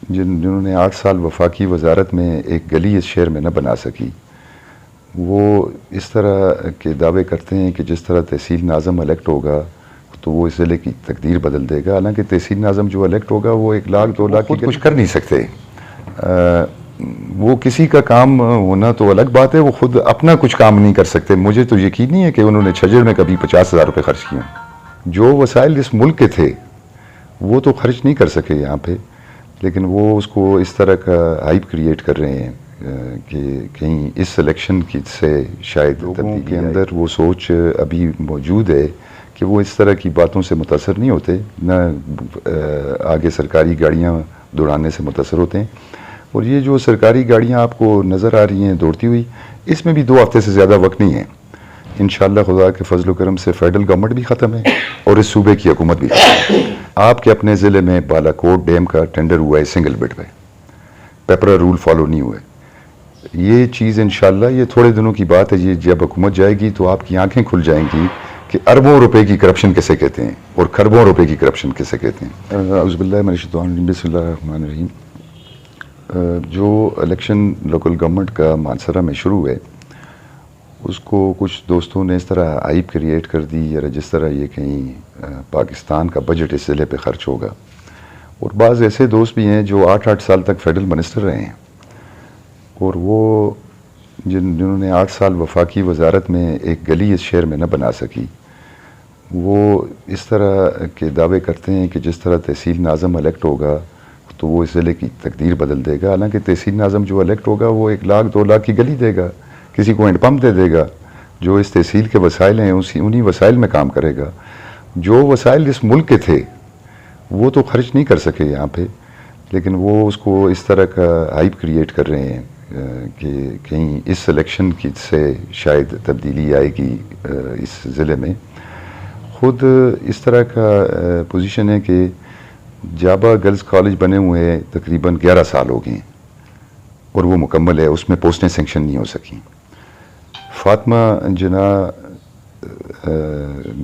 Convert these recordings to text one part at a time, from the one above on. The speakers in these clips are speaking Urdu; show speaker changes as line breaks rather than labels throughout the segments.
جنہوں نے 8 سال وفاقی وزارت میں ایک گلی اس شہر میں نہ بنا سکی، وہ اس طرح کے دعوے کرتے ہیں کہ جس طرح تحصیل ناظم الیکٹ ہوگا تو وہ اس ضلع کی تقدیر بدل دے گا. حالانکہ تحصیل ناظم جو الیکٹ ہوگا وہ 1 لاکھ 2 لاکھ کی کچھ کر نہیں سکتے. وہ کسی کا کام ہونا تو الگ بات ہے، وہ خود اپنا کچھ کام نہیں کر سکتے. مجھے تو یقین نہیں ہے کہ انہوں نے چھجڑ میں کبھی 50,000 روپے خرچ کیے. جو وسائل اس ملک کے تھے وہ تو خرچ نہیں کر سکے یہاں پہ، لیکن وہ اس کو اس طرح کا ہائپ کریٹ کر رہے ہیں کہ کہیں اس الیکشن کی سے شاید لوگوں کے اندر وہ سوچ ابھی موجود ہے کہ وہ اس طرح کی باتوں سے متاثر نہیں ہوتے، نہ آگے سرکاری گاڑیاں دوڑانے سے متاثر ہوتے ہیں. اور یہ جو سرکاری گاڑیاں آپ کو نظر آ رہی ہیں دوڑتی ہوئی، اس میں بھی 2 ہفتے سے زیادہ وقت نہیں ہے. انشاءاللہ خدا کے فضل و کرم سے فیڈرل گورنمنٹ بھی ختم ہے اور اس صوبے کی حکومت بھی ختم ہے. آپ کے اپنے ضلع میں بالا کوٹ ڈیم کا ٹینڈر ہوا ہے سنگل بٹ پہ، پیپرا رول فالو نہیں ہوئے. یہ چیز انشاءاللہ یہ تھوڑے دنوں کی بات ہے. یہ جب حکومت جائے گی تو آپ کی آنکھیں کھل جائیں گی کہ اربوں روپے کی کرپشن کسے کہتے ہیں اور کھربوں روپے کی کرپشن کسے کہتے ہیں. اعوذ باللہ من الشیطان الرجیم، بسم اللہ الرحمن الرحیم. جو الیکشن لوکل گورنمنٹ کا مانسرہ میں شروع ہے، اس کو کچھ دوستوں نے اس طرح ہائپ کریٹ کر دی، یا جس طرح یہ کہیں پاکستان کا بجٹ اس ضلع پہ خرچ ہوگا. اور بعض ایسے دوست بھی ہیں جو 8 سال تک فیڈرل منسٹر رہے ہیں، اور وہ جنہوں نے 8 سال وفاقی وزارت میں ایک گلی اس شہر میں نہ بنا سکی، وہ اس طرح کے دعوے کرتے ہیں کہ جس طرح تحصیل ناظم الیکٹ ہوگا تو وہ اس ضلع کی تقدیر بدل دے گا. حالانکہ تحصیل ناظم جو الیکٹ ہوگا وہ 1 لاکھ 2 لاکھ کی گلی دے گا، کسی کو ہینڈ پمپ دے دے گا. جو اس تحصیل کے وسائل ہیں انہی وسائل میں کام کرے گا. جو وسائل اس ملک کے تھے وہ تو خرچ نہیں کر سکے یہاں پہ، لیکن وہ اس کو اس طرح کا ہائپ کریٹ کر رہے ہیں کہ کہیں اس الیکشن کی سے شاید تبدیلی آئے گی اس ضلع میں. خود اس طرح کا پوزیشن ہے کہ جابا گرلز کالج بنے ہوئے تقریباً 11 سال ہو گئے ہیں اور وہ مکمل ہے، اس میں پوسٹیں سینکشن نہیں ہو سکیں. فاطمہ جناح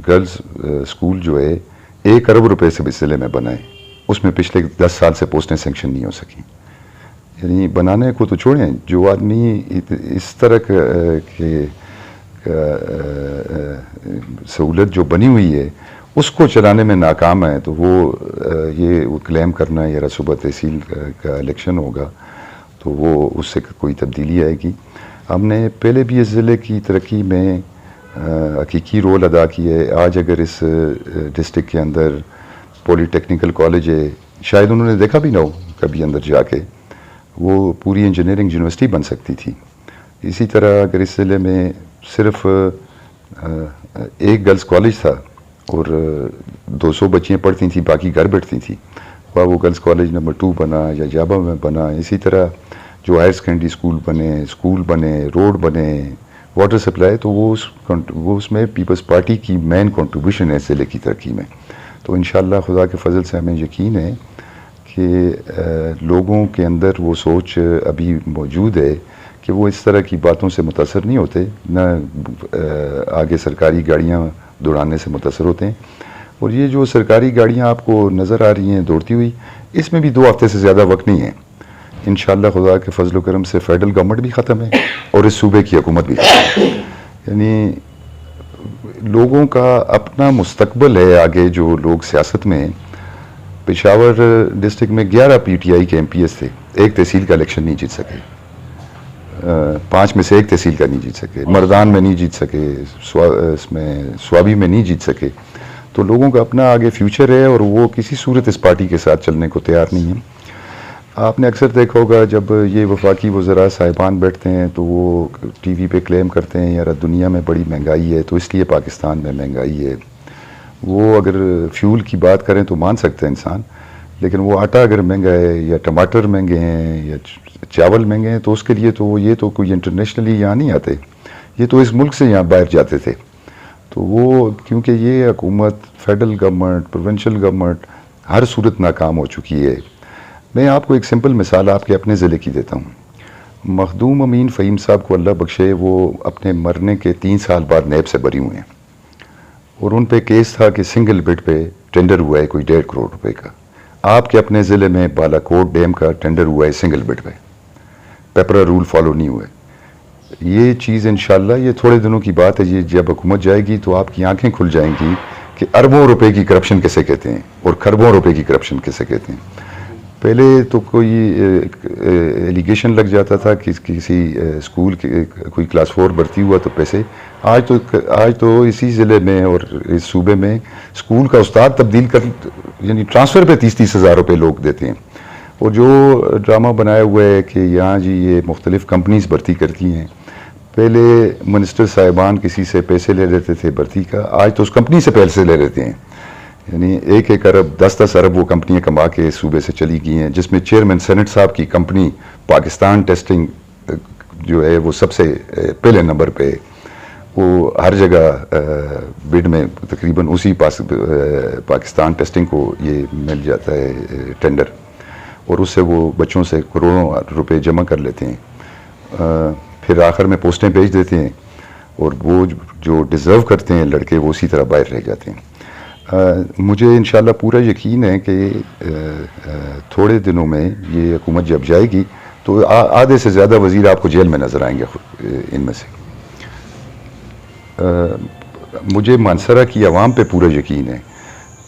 گرلز اسکول جو ہے 1 ارب روپے سے اس ضلع میں بنا ہے، اس میں پچھلے 10 سال سے پوسٹیں سینکشن نہیں ہو سکیں. یعنی بنانے کو تو چھوڑیں، جو آدمی اس طرح کے سہولت جو بنی ہوئی ہے اس کو چلانے میں ناکام ہے، تو وہ یہ کلیم کرنا یا صوبہ تحصیل کا الیکشن ہوگا تو وہ اس سے کوئی تبدیلی آئے گی. ہم نے پہلے بھی اس ضلع کی ترقی میں حقیقی رول ادا کیا ہے. آج اگر اس ڈسٹرکٹ کے اندر پولی ٹیکنیکل کالج ہے، شاید انہوں نے دیکھا بھی نہ ہو کبھی اندر جا کے، وہ پوری انجینئرنگ یونیورسٹی بن سکتی تھی. اسی طرح اگر اس ضلع میں صرف ایک گرلز کالج تھا اور 200 بچیاں پڑھتی تھیں، باقی گھر بیٹھتی تھیں، وہ گرلز کالج نمبر 2 بنا یا جابا میں بنا. اسی طرح جو ہائر سیکنڈری اسکول بنے، روڈ بنے، واٹر سپلائی، تو وہ اس میں پیپلز پارٹی کی مین کنٹریبیوشن ہے ضلع کی ترقی میں. تو انشاءاللہ خدا کے فضل سے ہمیں یقین ہے کہ لوگوں کے اندر وہ سوچ ابھی موجود ہے کہ وہ اس طرح کی باتوں سے متاثر نہیں ہوتے، نہ آگے سرکاری گاڑیاں دوڑانے سے متاثر ہوتے ہیں. اور یہ جو سرکاری گاڑیاں آپ کو نظر آ رہی ہیں دوڑتی ہوئی، اس میں بھی 2 ہفتے سے زیادہ وقت نہیں ہے. انشاءاللہ خدا کے فضل و کرم سے فیڈرل گورنمنٹ بھی ختم ہے اور اس صوبے کی حکومت بھی ختم ہے. یعنی لوگوں کا اپنا مستقبل ہے آگے. جو لوگ سیاست میں، پشاور ڈسٹرکٹ میں 11 پی ٹی آئی کے ایم پی ایس تھے، 1 تحصیل کا الیکشن نہیں جیت سکے. 5 میں سے 1 تحصیل کا نہیں جیت سکے، مردان میں نہیں جیت سکے، اس میں سوابی میں نہیں جیت سکے. تو لوگوں کا اپنا آگے فیوچر ہے اور وہ کسی صورت اس پارٹی کے ساتھ چلنے کو تیار نہیں ہیں. آپ نے اکثر دیکھا ہوگا جب یہ وفاقی وزراء صاحبان بیٹھتے ہیں تو وہ ٹی وی پہ کلیم کرتے ہیں یار دنیا میں بڑی مہنگائی ہے تو اس لیے پاکستان میں مہنگائی ہے. وہ اگر فیول کی بات کریں تو مان سکتے ہیں انسان، لیکن وہ آٹا اگر مہنگا ہے یا ٹماٹر مہنگے ہیں یا چاول مہنگے ہیں تو اس کے لیے تو یہ تو کوئی انٹرنیشنلی یہاں نہیں آتے، یہ تو اس ملک سے یہاں باہر جاتے تھے. تو وہ کیونکہ یہ حکومت فیڈرل گورنمنٹ، پروونشل گورنمنٹ ہر صورت ناکام ہو چکی ہے. میں آپ کو ایک سمپل مثال آپ کے اپنے ضلع کی دیتا ہوں. مخدوم امین فہیم صاحب کو اللہ بخشے، وہ اپنے مرنے کے 3 سال بعد نیب سے بری ہوئے ہیں اور ان پہ کیس تھا کہ سنگل بٹ پہ ٹینڈر ہوا ہے کوئی 1.5 کروڑ روپے کا. آپ کے اپنے ضلع میں بالاکوٹ ڈیم کا ٹینڈر ہوا ہے سنگل بڈ پہ, پیپرا رول فالو نہیں ہوئے. یہ چیز انشاءاللہ یہ تھوڑے دنوں کی بات ہے, یہ جب حکومت جائے گی تو آپ کی آنکھیں کھل جائیں گی کہ اربوں روپے کی کرپشن کیسے کہتے ہیں اور کھربوں روپے کی کرپشن کیسے کہتے ہیں. پہلے تو کوئی ایلیگیشن لگ جاتا تھا کہ کسی اسکول کے کوئی کلاس 4 بھرتی ہوا تو پیسے, آج تو اسی ضلع میں اور اس صوبے میں اسکول کا استاد تبدیل کر یعنی ٹرانسفر پہ 30 ہزار روپے لوگ دیتے ہیں. اور جو ڈرامہ بنایا ہوا ہے کہ یہاں جی یہ مختلف کمپنیز بھرتی کرتی ہیں, پہلے منسٹر صاحبان کسی سے پیسے لے لیتے تھے بھرتی کا, آج تو اس کمپنی سے پیسے لے لیتے ہیں. یعنی 1 ارب 10 ارب وہ کمپنیاں کما کے صوبے سے چلی گئی ہیں, جس میں چیئرمین سینٹ صاحب کی کمپنی پاکستان ٹیسٹنگ جو ہے وہ سب سے پہلے نمبر پہ, وہ ہر جگہ بڈ میں تقریباً اسی پاکستان ٹیسٹنگ کو یہ مل جاتا ہے ٹینڈر, اور اس سے وہ بچوں سے کروڑوں روپے جمع کر لیتے ہیں, پھر آخر میں پوسٹیں بھیج دیتے ہیں, اور وہ جو ڈیزرو کرتے ہیں لڑکے وہ اسی طرح باہر رہ جاتے ہیں. مجھے انشاءاللہ پورا یقین ہے کہ تھوڑے دنوں میں یہ حکومت جب جائے گی تو آدھے سے زیادہ وزیر آپ کو جیل میں نظر آئیں گے ان میں سے. مجھے مانسرہ کی عوام پہ پورا یقین ہے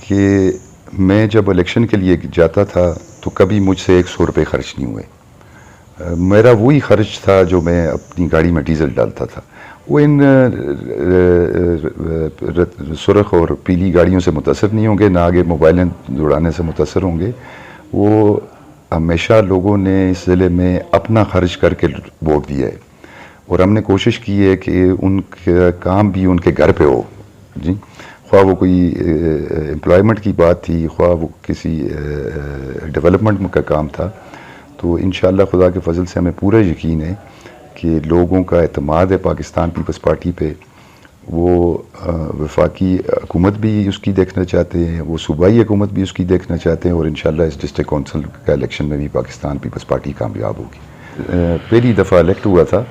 کہ میں جب الیکشن کے لیے جاتا تھا تو کبھی مجھ سے 100 روپے خرچ نہیں ہوئے. میرا وہی خرچ تھا جو میں اپنی گاڑی میں ڈیزل ڈالتا تھا. وہ ان سرخ اور پیلی گاڑیوں سے متاثر نہیں ہوں گے, نہ آگے موبائلیں دوڑانے سے متاثر ہوں گے. وہ ہمیشہ لوگوں نے اس ضلع میں اپنا خرچ کر کے ووٹ دیا ہے, اور ہم نے کوشش کی ہے کہ ان کا کام بھی ان کے گھر پہ ہو. جی, خواہ وہ کوئی امپلائمنٹ کی بات تھی, خواہ وہ کسی ڈیولپمنٹ کا کام تھا, تو انشاءاللہ خدا کے فضل سے ہمیں پورا یقین ہے کہ لوگوں کا اعتماد ہے پاکستان پیپلز پارٹی پہ. وہ وفاقی حکومت بھی اس کی دیکھنا چاہتے ہیں, وہ صوبائی حکومت بھی اس کی دیکھنا چاہتے ہیں, اور انشاءاللہ اس ڈسٹرکٹ کونسل کا الیکشن میں بھی پاکستان پیپلز پارٹی کامیاب ہوگی. پہلی دفعہ الیکٹ ہوا تھا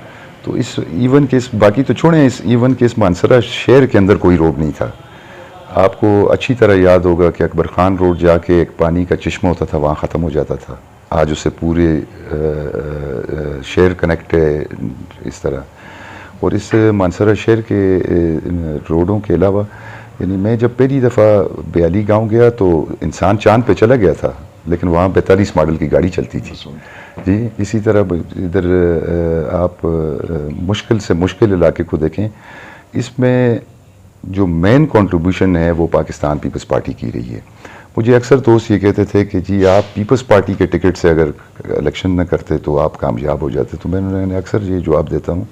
تو اس ایون کے باقی تو چھوڑیں, اس ایون کے اس مانسرہ شہر کے اندر کوئی روڈ نہیں تھا. آپ کو اچھی طرح یاد ہوگا کہ اکبر خان روڈ جا کے ایک پانی کا چشمہ ہوتا تھا, وہاں ختم ہو جاتا تھا. آج اس سے پورے شہر کنیکٹ ہے اس طرح. اور اس مانسرہ شہر کے روڈوں کے علاوہ, یعنی میں جب پہلی دفعہ بیالی گاؤں گیا تو انسان چاند پہ چلا گیا تھا, لیکن وہاں 42 ماڈل کی گاڑی چلتی تھی. جی, اسی طرح ادھر آپ مشکل سے مشکل علاقے کو دیکھیں, اس میں جو مین کنٹریبیوشن ہے وہ پاکستان پیپلز پارٹی کی رہی ہے. مجھے اکثر دوست یہ کہتے تھے کہ جی آپ پیپلز پارٹی کے ٹکٹ سے اگر الیکشن نہ کرتے تو آپ کامیاب ہو جاتے. تو میں نے اکثر یہ جواب دیتا ہوں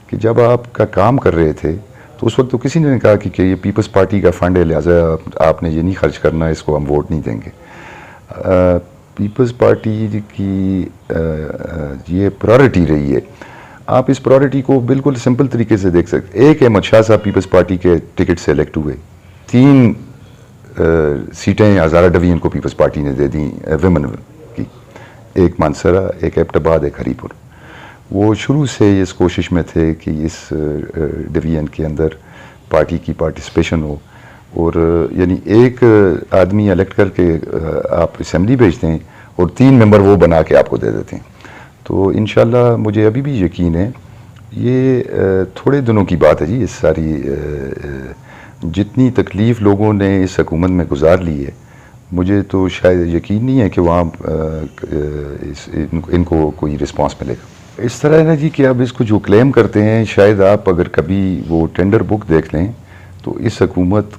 کہ جب آپ کا کام کر رہے تھے تو اس وقت تو کسی نے نہیں کہا کہ یہ پیپلز پارٹی کا فنڈ ہے لہٰذا آپ نے یہ نہیں خرچ کرنا, اس کو ہم ووٹ نہیں دیں گے. پیپلز پارٹی کی یہ پرائرٹی رہی ہے. آپ اس پرائرٹی کو بالکل سمپل طریقے سے دیکھ سکتے. ایک احمد شاہ صاحب پیپلز پارٹی کے ٹکٹ سے الیکٹ ہوئے, 3 سیٹیں ہزارہ ڈویژن کو پیپلز پارٹی نے دے دیں ویمن کی, ایک مانسرہ, ایک ایبٹ آباد, ایک ہری پور. وہ شروع سے اس کوشش میں تھے کہ اس ڈویژن کے اندر پارٹی کی پارٹیسپیشن ہو, اور یعنی ایک آدمی الیکٹ کر کے آپ اسمبلی بھیجتے ہیں اور 3 ممبر وہ بنا کے آپ کو دے دیتے ہیں. تو انشاءاللہ مجھے ابھی بھی یقین ہے, یہ تھوڑے دنوں کی بات ہے جی. اس ساری جتنی تکلیف لوگوں نے اس حکومت میں گزار لی ہے, مجھے تو شاید یقین نہیں ہے کہ وہاں ان کو کوئی رسپانس ملے گا. اس طرح ہے نا جی کہ اب اس کو جو کلیم کرتے ہیں, شاید آپ اگر کبھی وہ ٹینڈر بک دیکھ لیں تو اس حکومت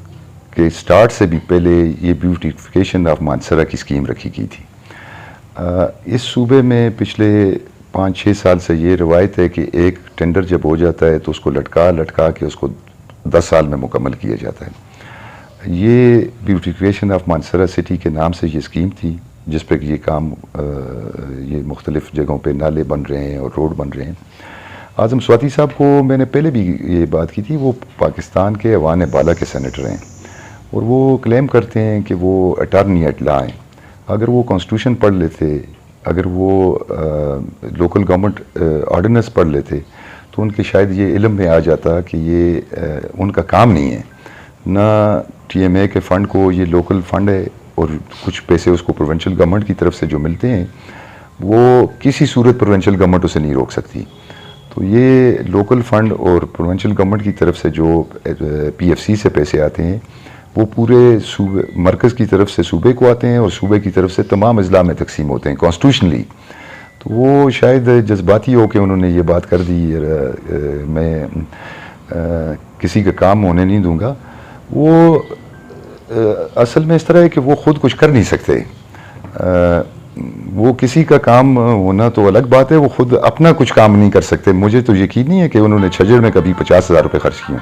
کے سٹارٹ سے بھی پہلے یہ بیوٹیفیکیشن آف مانسرہ کی اسکیم رکھی گئی تھی. اس صوبے میں پچھلے 5-6 سال سے یہ روایت ہے کہ ایک ٹینڈر جب ہو جاتا ہے تو اس کو لٹکا کے اس کو 10 سال میں مکمل کیا جاتا ہے. یہ بیوٹیفیکیشن آف مانسرہ سٹی کے نام سے یہ اسکیم تھی, جس پہ یہ کام یہ مختلف جگہوں پہ نالے بن رہے ہیں اور روڈ بن رہے ہیں. اعظم سواتی صاحب کو میں نے پہلے بھی یہ بات کی تھی, وہ پاکستان کے ایوان بالا کے سینیٹر ہیں, اور وہ کلیم کرتے ہیں کہ وہ اٹارنی ایٹ لا ہیں. اگر وہ کانسٹیٹیوشن پڑھ لیتے, اگر وہ لوکل گورنمنٹ آرڈیننس پڑھ لیتے تو ان کے شاید یہ علم میں آ جاتا کہ یہ ان کا کام نہیں ہے. نہ ٹی ایم اے کے فنڈ کو یہ لوکل فنڈ ہے, اور کچھ پیسے اس کو پروونشل گورنمنٹ کی طرف سے جو ملتے ہیں وہ کسی صورت پروونشل گورنمنٹ اسے نہیں روک سکتی. تو یہ لوکل فنڈ اور پروونشل گورنمنٹ کی طرف سے جو پی ایف سی سے پیسے آتے ہیں وہ پورے صوبے مرکز کی طرف سے صوبے کو آتے ہیں اور صوبے کی طرف سے تمام اضلاع میں تقسیم ہوتے ہیں کانسٹیٹیوشنلی. تو وہ شاید جذباتی ہو کہ انہوں نے یہ بات کر دی میں کسی کا کام ہونے نہیں دوں گا. وہ اصل میں اس طرح ہے کہ وہ خود کچھ کر نہیں سکتے. وہ کسی کا کام ہونا تو الگ بات ہے, وہ خود اپنا کچھ کام نہیں کر سکتے. مجھے تو یقین نہیں ہے کہ انہوں نے چھجڑ میں کبھی 50,000 روپے خرچ کیے.